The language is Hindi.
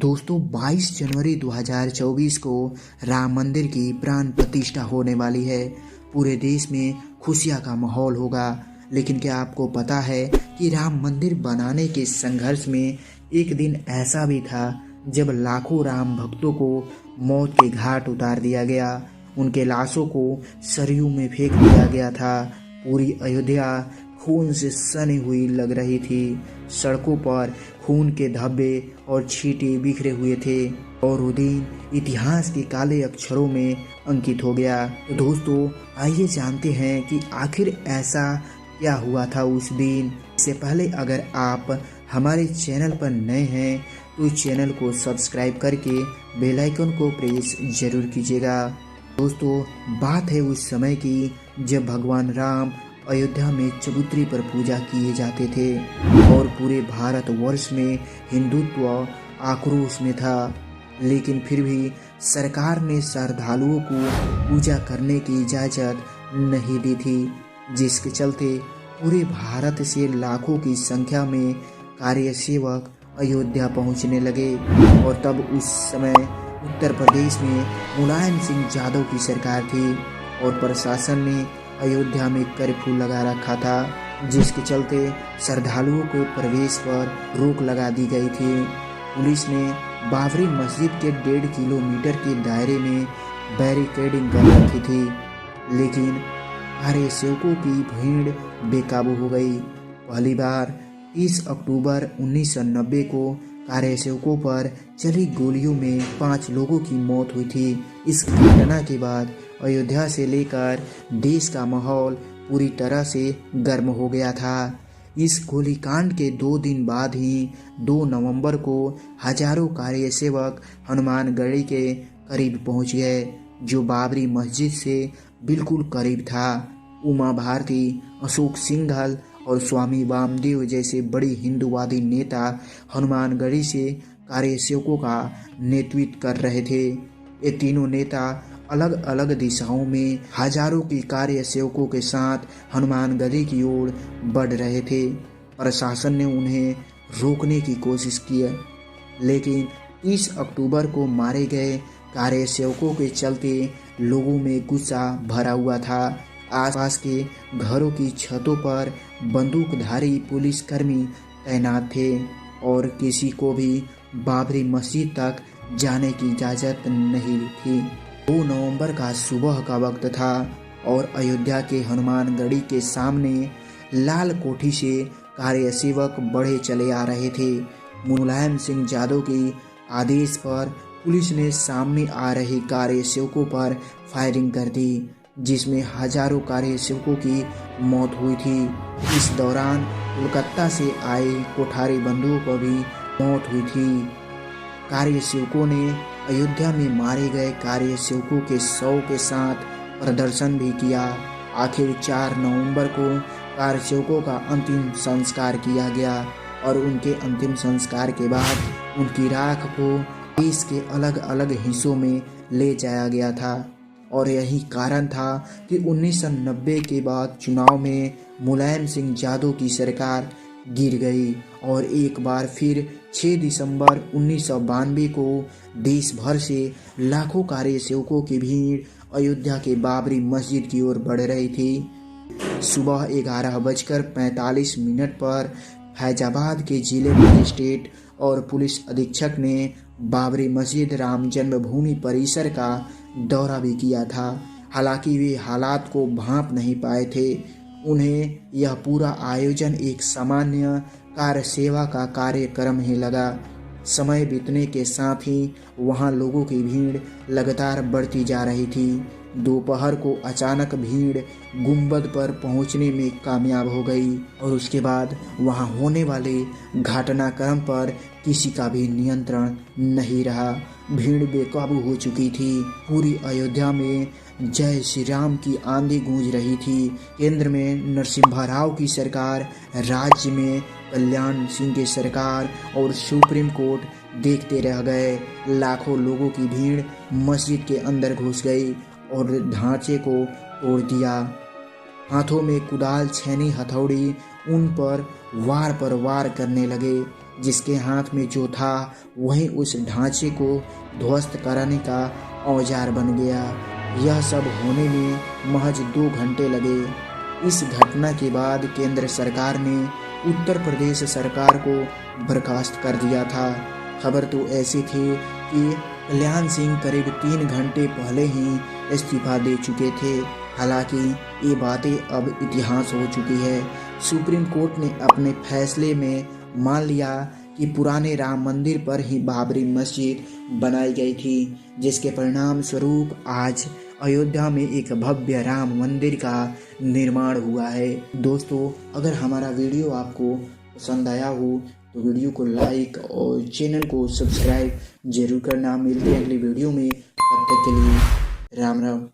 दोस्तों 22 जनवरी 2024 को राम मंदिर की प्राण प्रतिष्ठा होने वाली है। पूरे देश में खुशियां का माहौल होगा। लेकिन क्या आपको पता है कि राम मंदिर बनाने के संघर्ष में एक दिन ऐसा भी था जब लाखों राम भक्तों को मौत के घाट उतार दिया गया। उनके लाशों को सरयू में फेंक दिया गया था। पूरी अयोध्या खून से सनी हुई लग रही थी। सड़कों पर खून के धब्बे और छींटे बिखरे हुए थे और वो दिन इतिहास के काले अक्षरों में अंकित हो गया। तो दोस्तों आइए जानते हैं कि आखिर ऐसा क्या हुआ था उस दिन। इससे पहले अगर आप हमारे चैनल पर नए हैं तो इस चैनल को सब्सक्राइब करके बेल आइकन को प्रेस जरूर कीजिएगा। दोस्तों बात है उस समय की जब भगवान राम अयोध्या में चबूतरी पर पूजा किए जाते थे और पूरे भारतवर्ष में हिंदुत्व आक्रोश में था। लेकिन फिर भी सरकार ने श्रद्धालुओं को पूजा करने की इजाज़त नहीं दी थी, जिसके चलते पूरे भारत से लाखों की संख्या में कार्यसेवक अयोध्या पहुंचने लगे। और तब उस समय उत्तर प्रदेश में मुलायम सिंह यादव की सरकार थी और प्रशासन ने अयोध्या में कर्फ्यू लगा रखा था, जिसके चलते श्रद्धालुओं को प्रवेश पर रोक लगा दी गई थी। पुलिस ने बाबरी मस्जिद के 1.5 किलोमीटर के दायरे में बैरिकेडिंग कर रखी थी, लेकिन कार्यसेवकों की भीड़ बेकाबू हो गई। पहली बार 30 अक्टूबर 1990 को कार्यसेवकों पर चली गोलियों में 5 लोगों की मौत हुई थी। इस घटना के बाद अयोध्या से लेकर देश का माहौल पूरी तरह से गर्म हो गया था। इस गोलीकांड के 2 दिन बाद ही 2 नवंबर को हजारों कार्यसेवक हनुमानगढ़ी के करीब पहुंच गए, जो बाबरी मस्जिद से बिल्कुल करीब था। उमा भारती, अशोक सिंघल और स्वामी वामदेव जैसे बड़ी हिंदूवादी नेता हनुमानगढ़ी से कार्यसेवकों का नेतृत्व कर रहे थे। ये तीनों नेता अलग अलग दिशाओं में हजारों की कार्यसेवकों के साथ हनुमानगढ़ी की ओर बढ़ रहे थे। प्रशासन ने उन्हें रोकने की कोशिश की, लेकिन 30 अक्टूबर को मारे गए कार्यसेवकों के चलते लोगों में गुस्सा भरा हुआ था। आसपास के घरों की छतों पर बंदूकधारी पुलिसकर्मी तैनात थे और किसी को भी बाबरी मस्जिद तक जाने की इजाज़त नहीं थी। 2 नवंबर का सुबह का वक्त था और अयोध्या के हनुमानगढ़ी के सामने लाल कोठी से कार्यसेवक बढ़े चले आ रहे थे। मुलायम सिंह यादव के आदेश पर पुलिस ने सामने आ रहे कार्यसेवकों पर फायरिंग कर दी, जिसमें हजारों कार्यसेवकों की मौत हुई थी। इस दौरान कोलकाता से आए कोठारी बंधुओं को भी मौत हुई थी। कार्यसेवकों ने अयोध्या में मारे गए कार्यसेवकों के शव के साथ प्रदर्शन भी किया। आखिर 4 नवंबर को कार्यसेवकों का अंतिम संस्कार किया गया और उनके अंतिम संस्कार के बाद उनकी राख को देश के अलग अलग हिस्सों में ले जाया गया था। और यही कारण था कि 1990 के बाद चुनाव में मुलायम सिंह यादव की सरकार गिर गई और एक बार फिर 6 दिसंबर 1992 को देश भर से लाखों कार्यसेवकों की भीड़ अयोध्या के बाबरी मस्जिद की ओर बढ़ रही थी। सुबह 11:45 पर फैजाबाद के जिले मजिस्ट्रेट और पुलिस अधीक्षक ने बाबरी मस्जिद राम जन्मभूमि परिसर का दौरा भी किया था। हालांकि वे हालात को भांप नहीं पाए थे। उन्हें यह पूरा आयोजन एक सामान्य कार सेवा का कार्यक्रम ही लगा। समय बीतने के साथ ही वहां लोगों की भीड़ लगातार बढ़ती जा रही थी। दोपहर को अचानक भीड़ गुंबद पर पहुंचने में कामयाब हो गई और उसके बाद वहां होने वाले घटनाक्रम पर किसी का भी नियंत्रण नहीं रहा। भीड़ बेकाबू हो चुकी थी। पूरी अयोध्या में जय श्री राम की आंधी गूंज रही थी। केंद्र में नरसिम्हा राव की सरकार, राज्य में कल्याण सिंह की सरकार और सुप्रीम कोर्ट देखते रह गए। लाखों लोगों की भीड़ मस्जिद के अंदर घुस गई और ढांचे को तोड़ दिया। हाथों में कुदाल, छेनी, हथौड़ी उन पर वार करने लगे। जिसके हाथ में जो था वही उस ढांचे को ध्वस्त कराने का औजार बन गया। यह सब होने में महज 2 घंटे लगे। इस घटना के बाद केंद्र सरकार ने उत्तर प्रदेश सरकार को बर्खास्त कर दिया था। खबर तो ऐसी थी कि कल्याण सिंह करीब 3 घंटे पहले ही इस्तीफा दे चुके थे। हालांकि ये बातें अब इतिहास हो चुकी है। सुप्रीम कोर्ट ने अपने फैसले में मान लिया कि पुराने राम मंदिर पर ही बाबरी मस्जिद बनाई गई थी, जिसके परिणाम स्वरूप आज अयोध्या में एक भव्य राम मंदिर का निर्माण हुआ है। दोस्तों, अगर हमारा वीडियो आपको पसंद आया हो तो वीडियो को लाइक और चैनल को सब्सक्राइब जरूर करना। मिलते हैं अगली वीडियो में, तब तक के लिए राम राम।